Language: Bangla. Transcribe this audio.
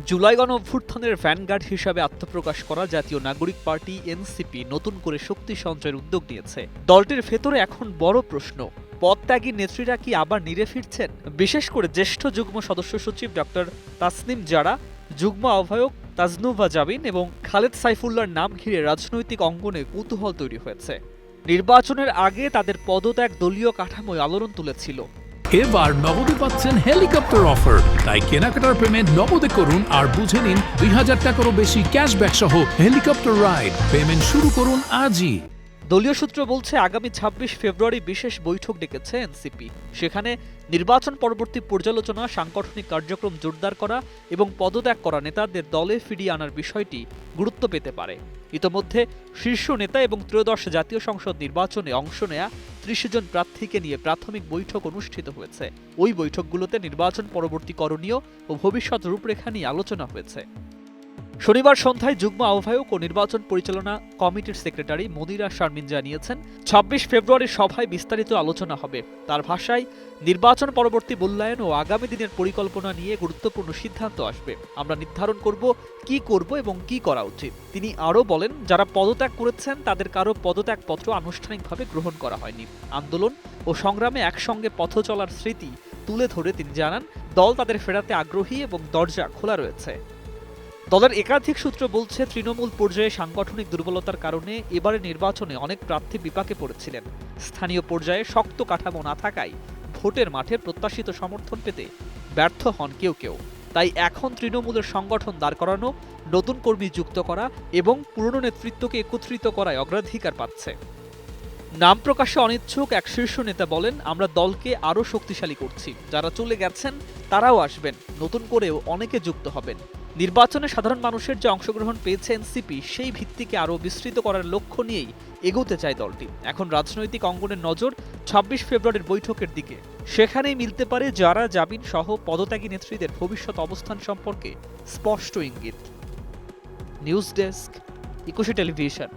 জুলাই গণঅভ্যুত্থানের ভ্যানগার্ড হিসাবে আত্মপ্রকাশ করা জাতীয় নাগরিক পার্টি এনসিপি নতুন করে শক্তি সঞ্চয়ের উদ্যোগ নিয়েছে। দলটির ভেতরে এখন বড় প্রশ্ন, পদত্যাগী নেত্রীরা কি আবার নিরে ফিরছেন? বিশেষ করে জ্যেষ্ঠ যুগ্ম সদস্য সচিব ডক্টর তাসনিম জারা, যুগ্ম আহ্বায়ক তাজনুভা জাবিন এবং খালেদ সাইফুল্লাহর নাম ঘিরে রাজনৈতিক অঙ্গনে কৌতূহল তৈরি হয়েছে। নির্বাচনের আগে তাদের পদত্যাগ দলীয় কাঠামোয় আলোড়ন তুলেছিল। এবার নগদে পাচ্ছেন হেলিকপ্টার অফার, তাই কেনাকাটার পেমেন্ট নগদে করুন আর বুঝে নিন ২০০০ টাকারও বেশি ক্যাশব্যাক সহ হেলিকপ্টার রাইড। পেমেন্ট শুরু করুন আজই। দলীয় সূত্র বলছে, আগামী ২৬ ফেব্রুয়ারি বিশেষ বৈঠক ডেকেছে এনসিপি। সেখানে নির্বাচন পরবর্তী পর্যালোচনা, সাংগঠনিক কার্যক্রম জোরদার করা এবং পদত্যাগ করা নেতাদের দলে ফিরিয়ে আনার বিষয়টি গুরুত্ব পেতে পারে। ইতোমধ্যে শীর্ষ নেতা এবং ত্রয়োদশ জাতীয় সংসদ নির্বাচনে অংশ নেয়া ৩০ জন প্রার্থীকে নিয়ে প্রাথমিক বৈঠক অনুষ্ঠিত হয়েছে। ওই বৈঠকগুলোতে নির্বাচন পরবর্তী করণীয় ও ভবিষ্যৎ রূপরেখা নিয়ে আলোচনা হয়েছে। শনিবার সন্ধ্যায় যুগ্ম আহ্বায়ক ও নির্বাচন পরিচালনা কমিটির সেক্রেটারি মনিরা শারমিন জানিয়েছেন, ২৬ ফেব্রুয়ারির সভায় বিস্তারিত আলোচনা হবে। তার ভাষায়, নির্বাচন পরবর্তী মূল্যায়ন ও আগামী দিনের পরিকল্পনা নিয়ে গুরুত্বপূর্ণ সিদ্ধান্ত আসবে। আমরা নির্ধারণ করব কি করব এবং কি করা উচিত। তিনি আরও বলেন, যারা পদত্যাগ করেছেন তাদের কারো পদত্যাগপত্র আনুষ্ঠানিকভাবে গ্রহণ করা হয়নি। আন্দোলন ও সংগ্রামে একসঙ্গে পথ চলার স্মৃতি তুলে ধরে তিনি জানান, দল তাদের ফেরাতে আগ্রহী এবং দরজা খোলা রয়েছে। দলের একাধিক সূত্র বলছে, তৃণমূল পর্যায়ে সাংগঠনিক দুর্বলতার কারণে এবারে নির্বাচনে অনেক প্রার্থী বিপাকে পড়েছিলেন। স্থানীয় পর্যায়ে শক্ত কাঠামো না থাকায় ভোটের মাঠে প্রত্যাশিত সমর্থন পেতে ব্যর্থ হন কেউ কেউ। তাই এখন তৃণমূলের সংগঠন দাঁড় করানো, নতুন কর্মী যুক্ত করা এবং পুরনো নেতৃত্বকে একত্রিত করায় অগ্রাধিকার পাচ্ছে। নাম প্রকাশে অনিচ্ছুক এক শীর্ষ নেতা বলেন, আমরা দলকে আরও শক্তিশালী করছি। যারা চলে গেছেন তারাও আসবেন, নতুন করেও অনেকে যুক্ত হবেন। নির্বাচনে সাধারণ মানুষের যে অংশগ্রহণ পেয়েছে এনসিপি, সেই ভিত্তিকে আরও বিস্তৃত করার লক্ষ্য নিয়েই এগোতে চায় দলটি। এখন রাজনৈতিক অঙ্গনের নজর ২৬ ফেব্রুয়ারির বৈঠকের দিকে। সেখানেই মিলতে পারে যারা জাবিন সহ পদত্যাগী নেত্রীদের ভবিষ্যৎ অবস্থান সম্পর্কে স্পষ্ট ইঙ্গিত। News desk, ২১ television.